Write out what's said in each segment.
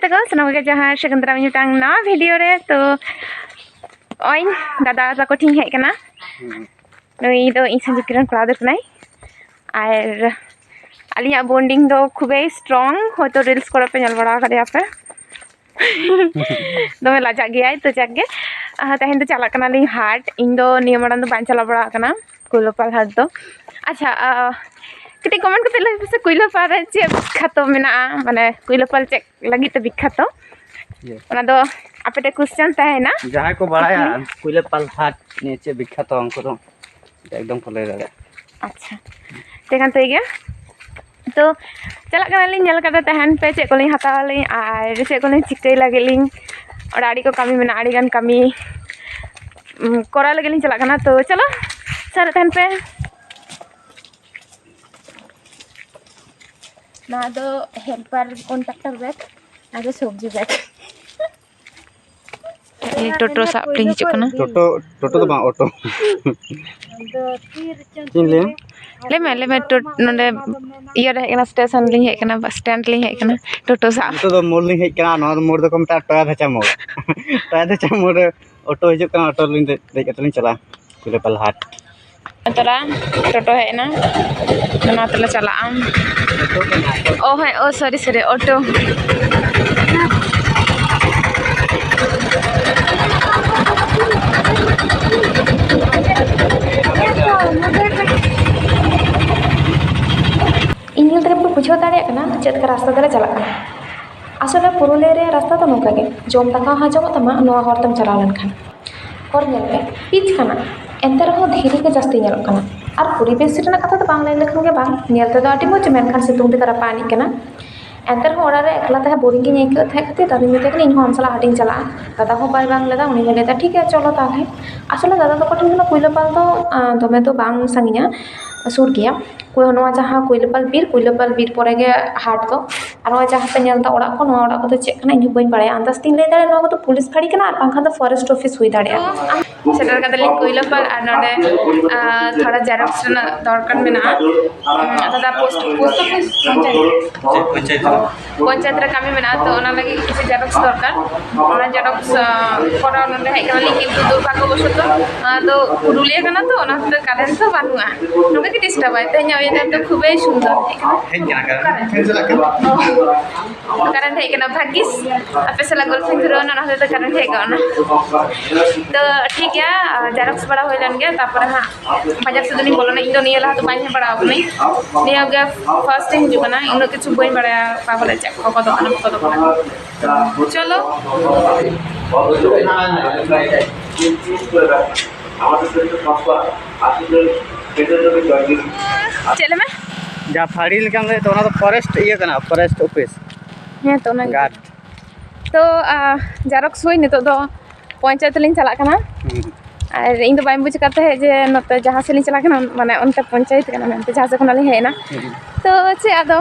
teko senang ke jahan sekentra menyutang na video re to oin dada tako ting hek kana nui do ᱤᱧ ᱥᱟᱸᱡᱩ ᱠᱤᱨᱟᱱ ᱠᱚᱲᱟ ᱫᱚ ᱠᱟᱱᱟᱭ ᱟᱨ ᱟᱹᱞᱤᱧᱟᱜ ᱵᱚন্ᱰᱤᱝ ᱫᱚ ᱠᱷᱩᱵᱮ ᱥᱴᱨᱚᱝ ᱦᱚᱭᱛᱚ ᱨᱤᱞᱥ ᱠᱚᱨᱮ ᱯᱮ ᱧᱮᱞ ᱵᱟᱲᱟ ᱠᱟᱫᱮᱭᱟ ᱯᱮ ᱫᱚᱢᱮ ᱞᱟᱡᱟᱜ ᱜᱮᱭᱟᱭ ᱛᱚ ᱡᱟᱠ ᱜᱮ ᱛᱮᱦᱮᱧ ᱫᱚ ᱪᱟᱞᱟᱜ ᱠᱟᱱᱟᱞᱤᱧ ᱦᱟᱴ ᱤᱧ ᱫᱚ ᱱᱤᱭᱟᱹ ᱢᱟᱲᱟᱝ ᱫᱚ ᱵᱟᱹᱧ ᱪᱟᱞᱟᱣ ᱵᱟᱲᱟ ᱟᱠᱟᱱᱟ ᱠᱩᱭᱞᱟᱹᱯᱟᱞ ᱦᱟᱴ ᱫᱚ ᱟᱪᱪᱷᱟ ᱠᱟᱹᱴᱤᱡ ᱠᱚᱢᱮᱱᱴ ᱠᱟᱛᱮ ᱞᱟᱹᱭ ᱯᱮᱥᱮ ᱠᱩᱭᱞᱟᱹᱯᱟᱞ ᱨᱮ ᱪᱮᱫ ᱵᱤᱠᱠᱷᱟᱛᱚ ᱢᱮᱱᱟᱜᱼᱟ ᱢᱟᱱᱮ ᱠᱩᱭᱞᱟᱹᱯᱟᱞ ᱪᱮᱫ ᱞᱟᱹᱜᱤᱫ ᱛᱮ ᱵᱤᱠᱠᱷᱟᱛᱚ ᱚᱱᱟ ᱫᱚ ᱟᱯᱮ ᱴᱷᱮᱱ ᱠᱩᱥᱪᱟᱱ ᱛᱟᱦᱮᱱᱟ ᱡᱟᱦᱟᱸᱭ ᱠᱚ ᱵᱟᱲᱟᱭᱟ ᱠᱩᱭᱞᱟᱹᱯᱟᱞ ᱦᱟᱴ ᱱᱤᱭᱟᱹ ᱪᱮᱫ ᱵᱤᱠᱠᱷᱟᱛᱚ ᱩᱱᱠᱩ ᱫᱚ एकदम को लay दाड़े अच्छा तेखान तो गया तो चला कनालिंग ñel kada tahan pe cek ko ling hatawaling ar cek ko ling chikai lageling और आड़ी को कमी में आड़ी गान कमी कोरा लगे चला करना तो चलो सर तहन पे ना दो हेल्पर कॉन्ट्रैक्टर बैग ना दो सब्जी बैग ये टोटो साप लिंग हिजू कना टोटो तो बा ऑटो ले में नोंडे इया रहे कना स्टेशन लिंग हे कना बस स्टैंड लिंग हे कना टोटो साप तो मोड़ लिंग हे कना नो मोड़ दो को मता टया धचा मोड़ ऑटो हिजू कना ऑटो लिंग दे कतलिंग चला कुयलापाल हाट तोरा टोटो है ना ना तले चला ओ है ओ सॉरी ऑटो इन बुझा दाड़ा चेक रास्ता तेरे चला आसले पुरुलिया रास्ता तो नौका जम दाका हजम तमा हरतम चला लेनखान हर पे पिच खाना एंते रहो धीरे के जास्ती और परिवेश कथा तो बांग लैन लेखान तो आटी मज मेनखान सितुंग ते तारा पानी कना एंते रहो ओड़ा रे एकला तहे बोरिंग गे आइक थे खातिर दादी मिते इन हम साला हाटिंग चला दादा हो बाय बांग लेदा उनी लेदा ठीक है चलो ताले आसले दादा तो कठिन कुयलापाल तो दमे तो बांग संगिया सुर गया कोई नवा जहाँ कुयलापाल बीर परे गे हाट तो और जहाँ पे नेलता ओड़ा को नवा ओड़ा को तो चेक कना इन बइन बाड़े अंदाज तीन ले दाड़े नवा तो पुलिस फाड़ी कना और बांखा तो फॉरेस्ट ऑफिस हुई दाड़े सेटर कदली कुयलापाल और नोडे थोड़ा जेरॉक्स दरकार मेना दादा पोस्ट ऑफिस पंचायत रे कमी मेना तो ओना लगी किसी जेरॉक्स दरकार ओना जेरॉक्स करा नोडे हे कना किंतु दुर्भाग्यवशत तो पुरुलिया कना तो ओना तो कारेंट तो बानुआ नोके कि डिस्टर्ब आय तेኛ वेदर तो खूब सुंदर कारेंट है कना भाग्यिस आपे सला गर्लफ्रेंड फिरो ना तो कारेंट है कना तो ठीक है जेरॉक्स बड़ा होइलन गे तापर हां बाजार से दुनी बोलना इन दो निया ला तो बाइन बड़ा होनी निया गे फर्स्ट टाइम हिजु कना इन के छु बइन बड़ा पागल चेक को दो चलो चले में जा फाड़ी लेकान ले तो ना तो फॉरेस्ट ये कना फॉरेस्ट ऑफिस है तो ना गार्ड तो जेरॉक्स होई नितो दो पंचायत लिंग चला कना और इन बाय बुझ करते है जे नते जहाँ से लिंग चला कना माने उनते पंचायत कना मेनते जहाँ से कना लिंग है ना तो चे आदो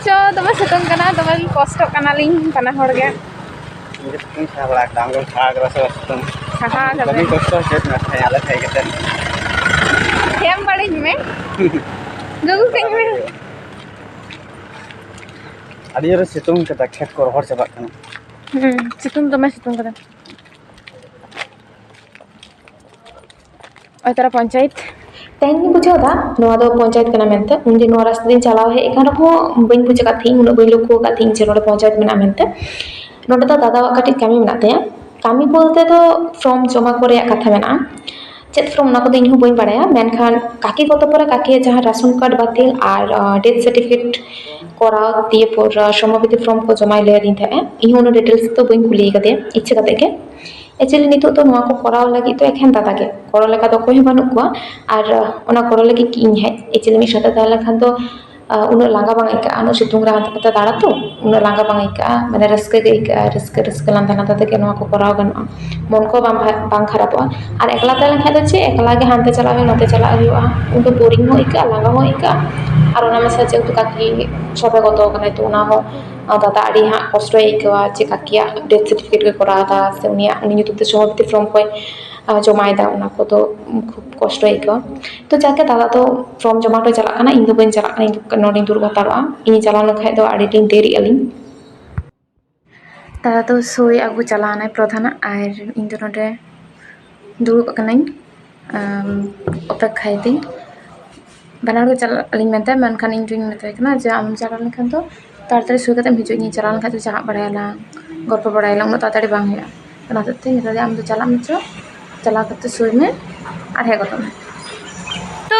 चो दमे सतन कना दमे कष्ट कना लिंग कना हर गे मुझे तुम साबला डांगल खाग रस तुम हां कभी कष्ट है ना याले थे के हेम बड़ी में गुगु कहीं में अड़ी रे सितुंग के खेत को हर चबा कना सितुंग दमे सितुंग कदा और तारा पंचायत तेन बुझादा नवा दो पंचायत कना मेनते उन दिन रास्ता दिन चलाव है एखान हो बइन बुझा थी उन बइन लोको का थी जे नोडे पंचायत मेना मेनते नोडे तो दादा कटी कमी मेना ते कमी बोलते तो फॉर्म जमा करे कथा मेना चेत फ्रॉम ना को इन बइन बाड़ाया मेनखान काकी को तो पर काकी जहाँ राशन कार्ड बातिल और डेथ सर्टिफिकेट करा दिए पर समबीति फॉर्म को जमा ले दिन थे इन डिटेल्स तो बइन कुली कते इच्छा कते के एक्चुअली नितो तो नवा को कराव लगी तो एखेन दादा के करो लेका तो कोई बानु को और ओना करो लगी कि इन है एक्चुअली मी साथे ताला खान तो उन लांगा बांग इका अनु सितुंग रा हाथ दाड़ा तो उन लांगा बांग इका माने रस्के के इका रस्के लांदा नाता ते के नवा को कराव गनो मन को बांग खराबवा और एकला ताले खाय तो चे एकला गे हानते चला है नते चला हुआ उन तो बोरिंग हो इका लांगा हो इका और ओना में सचे तो काकी सबे गतो कने तो ओना हो दादा आड़ी हाँ कष्ट इका चे काकिया डेथ सर्टिफिकेट के करा था से उनी ᱧᱩᱛᱩᱢ ते समबीति फॉर्म को जमायदा उना को तो खूब कष्ट इका तो जाके दादा तो फॉर्म जमा तो चला इन दो बन चला नोडी दूर बताड़ा इन चला खाय तो आड़ी दिन देरी अलिंग दादा तो सोई आगू चलाना प्रधाना और इन नोडे दुड़ूब कनाई अपेक्षाई थी बनार को चला मेनते मेनखान इन जुइन मेताय कना जे आम चला लेखान तो ताड़ाताड़ी सुई कते हिजुज नी चला लेखान तो चाहब बड़ायला गल्प बड़ायला उन ताड़ाताड़ी बांग हुआ ओना होते मेता आम तो चला मेचो चला करते सुई में और हे गतो में तो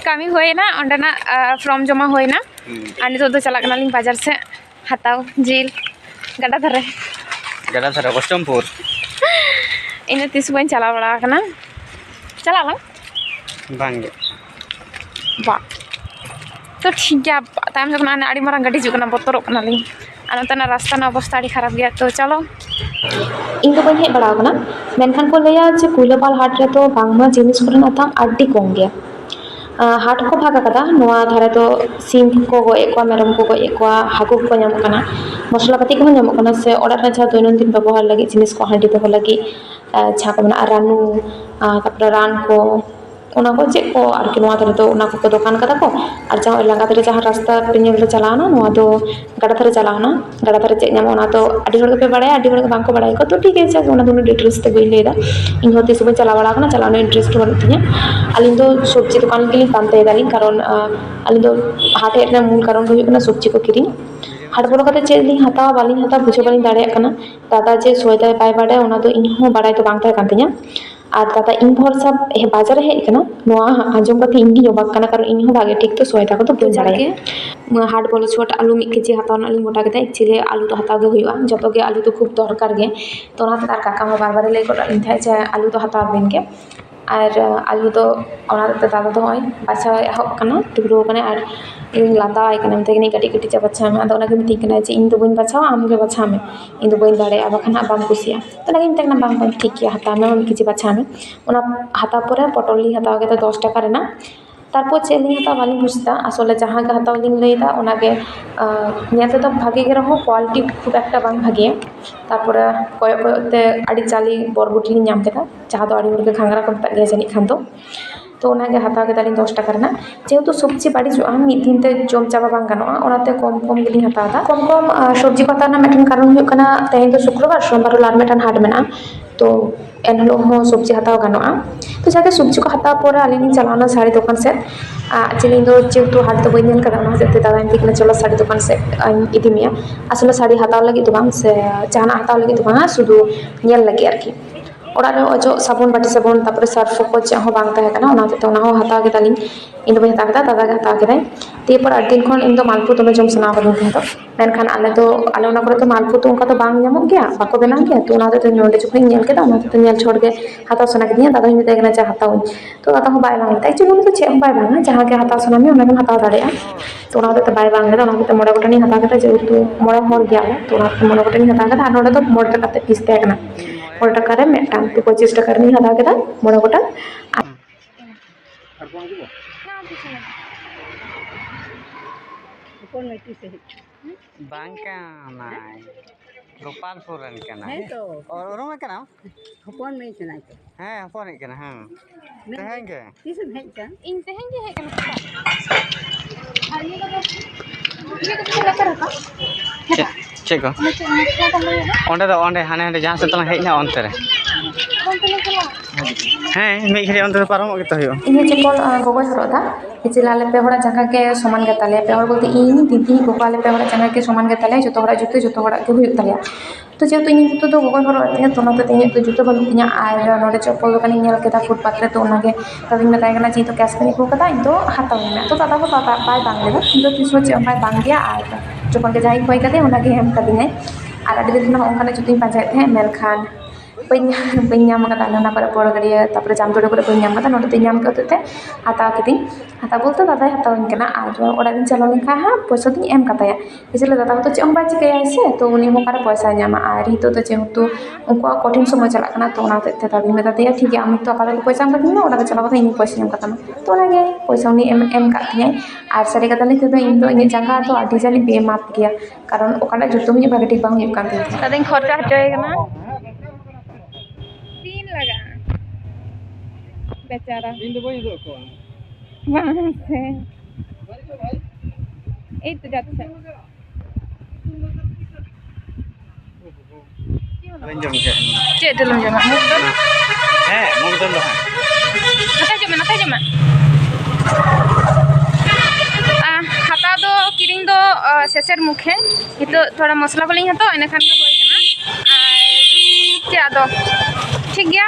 कमी होइना ओंडना फॉर्म जमा होइना और नितो तो चला कना लिंग बाजार से हताव जिल गड़ा धरे कस्टमपुर इन तीस बन चला बड़ा कना चला ला बांगे बा तो ठीक है टाइम जो ना आड़ी मारंग गाड़ी जुकना बतरो कना लिंग और तना रास्ता ना अवस्था आड़ी खराब गया तो चलो इन तो बन हे बड़ा कना मेनखान को लया जे कुइलापाल हाट रे तो बांगमा जिनिस करना दाम आडी कम गया हाट को भागा कदा नोआ धारे तो सिम को गए को मेरम को गए को हाकु को नाम कना मसला पाती को नाम कना से ओडा रे जा दैनंदिन व्यवहार लगी जिनिस को हांडी तो लगी छा को ना रानू तापर रान को ओना को जे को आर कि नोआ धारे तो ओना को दुकान कदा को और जहां लंगा धारे जहां रास्ता पिनियल रे चलाना नोआ तो गड़ा धारे चलाना गड़ा धारे जे नाम ओना तो आडी हड़ के बड़ाय आडी हड़ के बांग को बड़ाय को तो ठीक है जे ओना दोनो डिटेल्स ते गई लेदा इन होते सब चला बड़ा कना चलानो इंटरेस्ट बन तिया अलिन दो सब्जी दुकान के लिए पानते दालिन कारण अलिन दो हाट हेट रे मूल कारण हुई कना सब्जी को किरी हाट बोलो कते चेक लिंग हता बालिंग हता बुझे बालिंग दाड़े कना दादा जे सोयदा बाय बाडे ओना दो इन हो बाड़ाय तो बांग ताय कान तिया और दादा इन भरोसा हे बाजार हे कना नोआ आंजम कते इंगी अबाक कना कारण इन हो भागे ठीक तो सोयदा को तो बन बाड़ाय हाट बोलो छोट आलू 1 केजी हताव ना लिंग मोटा केते एक्चुअली आलू तो हताव गे हुआ जतो गे आलू तो खूब दरकार गे तो ओना तार काका हो बार बार ले को इन थाय जे आलू तो हताव बेन के और आलू तो दादा तो होय बाछा एहब कना तिब्रो कना और इन लाता कना मेते कटी कटी चा बाछा में अदो मिति कना जे इन तो बइन बाछा आम गे बाछा में इन तो बइन दाड़े बाखान बाम कुसिया तो लगे मिते कना बाम ठीक किया हता में 1 केजी बाछा में ओना हता परे पटल ली हता गे 10 टाका रेना तारपर चेक लिंग हता बालिंग बुझता आसले जहां के हता लिंग लैदा ओना के नेते तो भागे गे रहो क्वालिटी खूब एकटा बांग भागे तारपर कोयते आड़ी चाली बरबुटी लिंग नाम केदा जहां तो आड़ी के घांगरा को मता जानि खान तो ओना के हता केदा लिंग 10 टाका रेना जेहेतु सब्जी बाड़ी जो आम मिद दिन ते जम चाबा बांग गानोआ ओनाते कम कम गिलिंग हता कम कम सब्जी को हता ना मेटन कारण हुई कना तेहें तो शुक्रवार सोमवार लार मेटन हाट मेना तो एनहलो हो सब्जी हताव गानोआ तो जाके सब्जी को हताव पर आलिनी चलाना साड़ी दुकान से एक्चुअली दो जेहेतु हाट तो बइन कदा ओना हते दादा इन चलो साड़ी दुकान से इदी मिया असले साड़ी हताव लगी तो बांग से जहाना हताव लगी तो बांग सुदु नेल लगी आरकी ओड़ा रे अजो साबुन बाटी साबुन तापर सर्फ को चे हो बांग ताहे कना ओना ते ओना हो हताव के दालिन इन दो हताव केदा दादा के हताव केदाय ते पर अदिन खन इन दो मालपु तो जम सना कदो तो मेनखान आले ओना करे तो मालपु तो उनका तो बांग नामो गया बाको बेना गया तो ओना ते नोडे जखन नेल केदा ओना ते नेल छोड़ के हताव सना केदिया दादा हिन ते चा हताव तो दादा हो बाय बांग ता एक्चुअली तो चे बाय बांग जहां के हताव सना में ओना के हताव दाड़ेया तो ओना ते बाय बांग ओना ते मोड़े गोटनी हताव केदा जेहेतु मोड़े हर गया तो ओना ते मोड़े गोटनी हताव केदा नोडे तो मोड़े टाका ते पिस ते कना मोड़े टाका रे मेटांग तो 25 टाका रे हताव केदा मोड़े गोटा बांका नाय गोपालपुर रन कना है तो और रोमे कना हपन में चना के हां हपन कना हां तेहेंगे किस है का इन तेहेंगे है कना और ये तो लेकर का चेक को ओंडे हाने जहां से तला हेना अंतर रे हैं मी घरे अंतर पारम के तो हो इन चेपल गोगो हरदा इचिलाले पे होड़ा जगह के समान के ताले पे होड़ बोलते इन दीदी गोपाले पे होड़ा जगह के समान के ताले जो होड़ा जुतो होड़ा के हुई ताले तो जेहेतु इन जुतो तो गोगो हरदा तो ना तो तो जुतो बन तिया आर नोडे चप्पल दुकान इन नेल केदा फुटपाथ रे तो ओना के तदिन बताय कना जी तो कैश पे को कदा इन तो हाताव में तो दादा को दादा बाय बांग लेदा इन तो तिसो चे बाय बांग गया आर जो के जाई कोई कदे ओना के हम कदिने आर अडी दिन ओंकाने जुतो पांजाय थे मेलखान बम कदा पर गड़िया तापर जामतोड़े को बम नोटे नाम के हताव कि हताव बोलते दादा हतावन और ओड़ा चलो लेखा हाँ पैसा तीन एम कताया इसलिए दादा तो चेक बै चिकाया से तो उन्हीं मोकारे पैसा नामा और हित तो जेहेतु उनको कठिन समय चलना तो दादी मेता दिया ठीक है आम तो आपात पैसा एम कदी ओड़ा चला इन पैसा एम कतामा तो पैसा उन्हीं एम कातियाँ और सारी कता इन इन जंगा तो आदि जानी बेमाप गया कारण ओकाटा जुतो ही भागे ठीक बांग दादा खर्चा हचोना तीन लगा बेचारा इन दो बई दो को वहाँ से एक तो जाते ᱵᱟᱹᱧ ᱡᱚᱢ ᱠᱮᱫ ᱪᱮᱫ ᱫᱟᱹᱞᱮᱢ ᱡᱚᱢᱟ ᱢᱩᱜᱽ ᱫᱟᱹᱞ ᱦᱮᱸ ᱢᱩᱜᱽ ᱫᱟᱹᱞ ᱫᱚ ᱦᱟᱸᱜ ᱱᱟᱛᱮ ᱡᱚᱢᱟ ᱦᱟᱛᱟᱣ ᱫᱚ ᱠᱤᱨᱤᱧ ᱫᱚ শেষের মুখে নিতো থোড়া মশলা বলিኝ হতো এনেখান ᱜᱮ ᱦᱩᱭ ᱠᱟᱱᱟ আর ᱪᱮᱫ ᱟᱫᱚ ᱴᱷᱤᱠ ᱜᱮᱭᱟ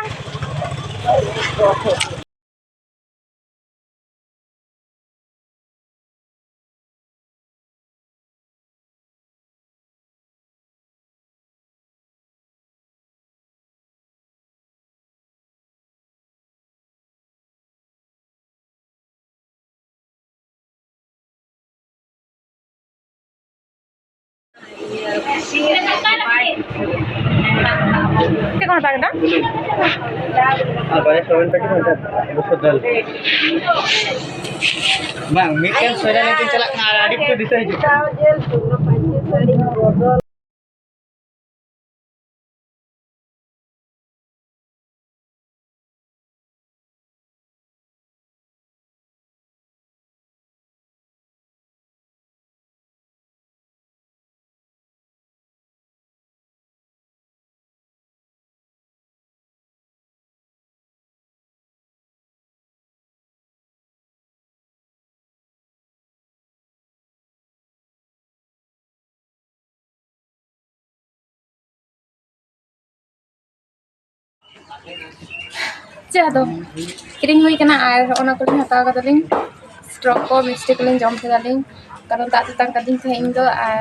ᱪᱮᱫ ᱠᱚ ᱦᱟᱛᱟᱣ ᱠᱮᱫᱟ ᱵᱟᱨᱭᱟ ᱥᱚᱵᱮᱱ ᱯᱮᱠᱮᱴ ᱵᱩᱥᱩᱫ ᱫᱟᱹᱞ ᱵᱟᱝ ᱢᱤᱫᱴᱮᱱ ᱥᱚᱭᱫᱟ ᱞᱮᱱᱛᱮ ᱪᱟᱞᱟᱜ ᱠᱟᱱᱟ ᱟᱨ ᱟᱹᱰᱤ ᱠᱤᱪᱷᱩ ᱫᱤᱥᱟᱹ ᱦᱤᱡᱩᱜ ᱠᱟᱱᱟ ᱪᱮᱫ ᱟᱫᱚ ᱠᱤᱨᱤᱧ ᱦᱩᱭ ᱠᱟᱱᱟ ᱟᱨ ᱚᱱᱟ ᱠᱚᱞᱤᱧ ᱦᱟᱛᱟᱣ ᱠᱟᱫᱟᱞᱤᱧ ᱥᱴᱨᱚ ᱠᱚ ᱢᱤᱥᱴᱤ ᱠᱚᱞᱤᱧ ᱡᱚᱢ ᱠᱮᱫᱟᱞᱤᱧ ᱠᱟᱨᱚᱱ ᱫᱟᱜ ᱛᱮᱛᱟᱝ ᱠᱟᱫᱤᱧ ᱛᱟᱦᱮᱸ ᱤᱧ ᱫᱚ ᱟᱨ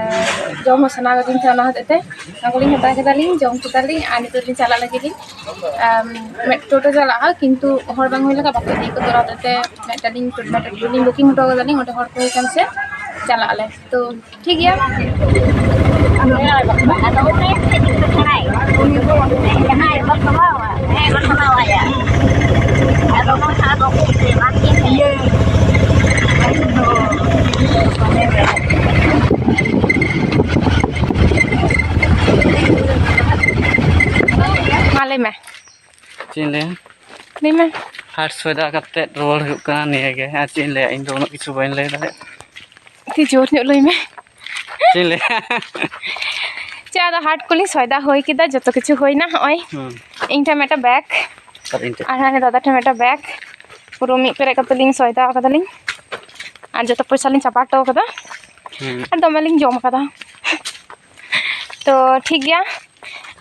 ᱡᱚᱢ ᱦᱚᱸ ᱥᱟᱱᱟ ᱠᱟᱫᱤᱧ ᱛᱟᱦᱮᱸ ᱚᱱᱟ ᱦᱚᱛᱮᱡ ᱛᱮ ᱚᱱᱟ ᱠᱚᱞᱤᱧ ᱦᱟᱛᱟᱣ ᱠᱮᱫᱟᱞᱤᱧ ᱡᱚᱢ ᱠᱮᱫᱟᱞᱤᱧ ᱟᱨ ᱱᱤᱛᱚᱜ ᱞᱤᱧ ᱪᱟᱞᱟᱜ ᱞᱟᱹᱜᱤᱫ ᱞᱤᱧ ᱴᱳᱴᱳ ᱪᱟᱞᱟᱜᱼᱟ ᱠᱤᱱᱛᱩ ᱦᱚᱲ ᱵᱟᱝ ᱦᱩᱭ ᱞᱮᱱᱠᱷᱟᱱ ᱵᱟᱠᱚ ᱤᱫᱤ ᱠᱚᱫᱚ ᱚᱱᱟ ᱦᱚᱛᱮᱡ ᱛᱮ ᱢᱤᱫᱴᱟᱝ ᱵᱩᱠᱤᱝ ᱦᱚᱴᱚ ᱠᱟᱫᱟᱞᱤᱧ ᱚᱸᱰᱮ ᱦᱚᱲ ᱠᱚ ᱦᱩᱭ ᱠᱟᱱ ᱥᱮ ᱪᱟᱞᱟᱜ ᱟᱞᱮ ᱛᱚ ᱴᱷᱤᱠ ᱜᱮᱭᱟ ᱢᱟ ᱞᱟᱹᱭ ᱢᱮ ᱪᱮᱫ ᱤᱧ ᱞᱟᱹᱭᱟ ᱞᱟᱹᱭ ᱢᱮ ᱦᱟᱴ ᱥᱚᱭᱫᱟ ᱠᱟᱛᱮᱫ ᱨᱩᱣᱟᱹᱲ ᱦᱩᱭᱩᱜ ᱠᱟᱱᱟ ᱱᱤᱭᱟᱹᱜᱮ ᱟᱨ ᱪᱮᱫ ᱤᱧ ᱞᱟᱹᱭᱟ ᱤᱧ ᱫᱚ ᱩᱱᱟᱹᱜ ᱠᱤᱪᱷᱩ ᱵᱟᱹᱧ ᱞᱟᱹᱭ ᱫᱟᱲᱮᱭᱟᱜᱼᱟ ᱛᱤ ᱡᱳᱨ ᱧᱚᱜ ᱞᱟᱹᱭ ᱢᱮ ᱪᱮᱫ ᱤᱧ ᱞᱟᱹᱭᱟ ᱪᱮᱫ ᱟᱫᱚ ᱦᱟᱴ ᱠᱚᱞᱤᱧ ᱥᱚᱭᱫᱟ ᱦᱩᱭ ᱠᱮᱫᱟ ᱡᱚᱛᱚ ᱠᱤᱪᱷᱩ ᱦᱩᱭᱱᱟ ᱱᱚᱜᱼᱚᱭ ᱤᱧ ᱴᱷᱮᱱ ᱢᱤᱫᱴᱟᱝ ᱵᱮᱜᱽ ᱟᱨ ᱤᱧ ᱴᱷᱮᱱ ᱟᱨ ᱦᱟᱱᱮ ᱫᱟᱫᱟ ᱴᱷᱮᱱ ᱢᱤᱫᱴᱟᱝ ᱵᱮᱜᱽ ᱯᱩᱨᱟᱹ ᱢᱤᱫ ᱯᱮᱨᱮᱡ ᱠᱟᱛᱮ ᱞᱤᱧ ᱥᱚᱭᱫᱟ ᱠᱟᱫᱟᱞᱤᱧ ᱟᱨ ᱡᱚᱛᱚ ᱯᱚᱭᱥᱟ ᱞᱤᱧ ᱪᱟᱯᱟ ᱦᱚᱴᱚ ᱠᱟᱫᱟ ᱟᱨ ᱫᱚᱢᱮ ᱞᱤᱧ ᱡᱚᱢ ᱠᱟᱫᱟ ᱛᱚ ᱴᱷᱤक ᱜᱮᱭᱟ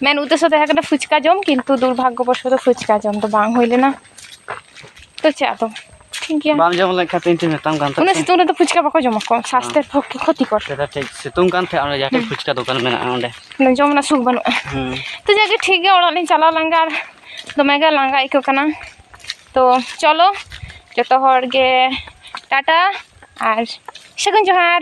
ᱢᱮᱱ उद्देश्य ᱛᱟᱦᱮᱸ ᱠᱟᱱᱟ ᱯᱷᱩᱪᱠᱟ ᱡᱚᱢ ᱠᱤᱱᱛᱩ ᱫᱩᱨᱵᱷᱟᱜᱽᱜᱚ ᱵᱚᱥᱚᱛᱚ ᱯᱷᱩᱪᱠᱟ ᱡᱚᱢ ᱫᱚ ᱵᱟᱝ ᱦᱩᱭ ᱞᱮᱱᱟ ᱛᱚ ᱪᱮᱫ ᱟᱫᱚ ᱴᱷᱤक ᱜᱮᱭᱟ ᱵᱟᱢ ᱡᱚᱢ ᱞᱮᱠᱷᱟᱱ ᱤᱧ ᱴᱷᱮᱱ ᱢᱮᱛᱟᱢ ᱠᱟᱱ ᱩᱱᱟᱹᱜ ᱛᱟᱦᱮᱸ ᱥᱤᱛᱩᱝ ᱨᱮᱫᱚ ᱯᱷᱩᱪᱠᱟ ᱵᱟᱠᱚ ᱡᱚᱢᱟ ᱠᱚ ᱥᱟᱥᱛᱷᱮᱨ ᱯᱚᱠᱠᱷᱮ ᱠᱷᱚᱛᱤᱠᱚᱨ ᱥᱮᱴᱟ ᱴᱷᱤᱠ ᱥᱤᱛᱩᱝ ᱠᱟᱱ ᱛᱟᱦᱮᱸᱫ ᱚᱸᱰᱮ ᱡᱟᱦᱟᱸ ᱴᱷᱮᱱ ᱯᱷᱩᱪᱠᱟ ᱫᱚᱠᱟᱱ ᱢᱮᱱᱟᱜᱼᱟ ᱚᱸᱰे ᱡᱚᱢ ᱨᱮᱱᱟᱜ ᱥᱩᱠ ᱵᱟᱹᱱᱩᱜᱼᱟ ᱛᱚ ᱡᱟᱜᱮ ᱴᱷᱤᱠ ᱜᱮᱭᱟ ᱚᱲᱟᱜ ᱞᱤᱧ ᱪᱟᱞᱟᱣ ᱞᱮᱱᱜᱮ ᱟᱨ ᱫᱚᱢᱮ ᱜᱮ ᱞᱟᱸᱜᱟ ᱟᱹᱭᱠᱟᱹᱜ ᱠᱟᱱᱟ ᱛᱚ ᱪᱚᱞᱚ ᱡᱚᱛᱚ ᱦᱚᱲ ᱜᱮ ᱴᱟᱴᱟ ᱟᱨ ᱥᱟᱹᱜᱩᱱ ᱡᱚᱦᱟᱨ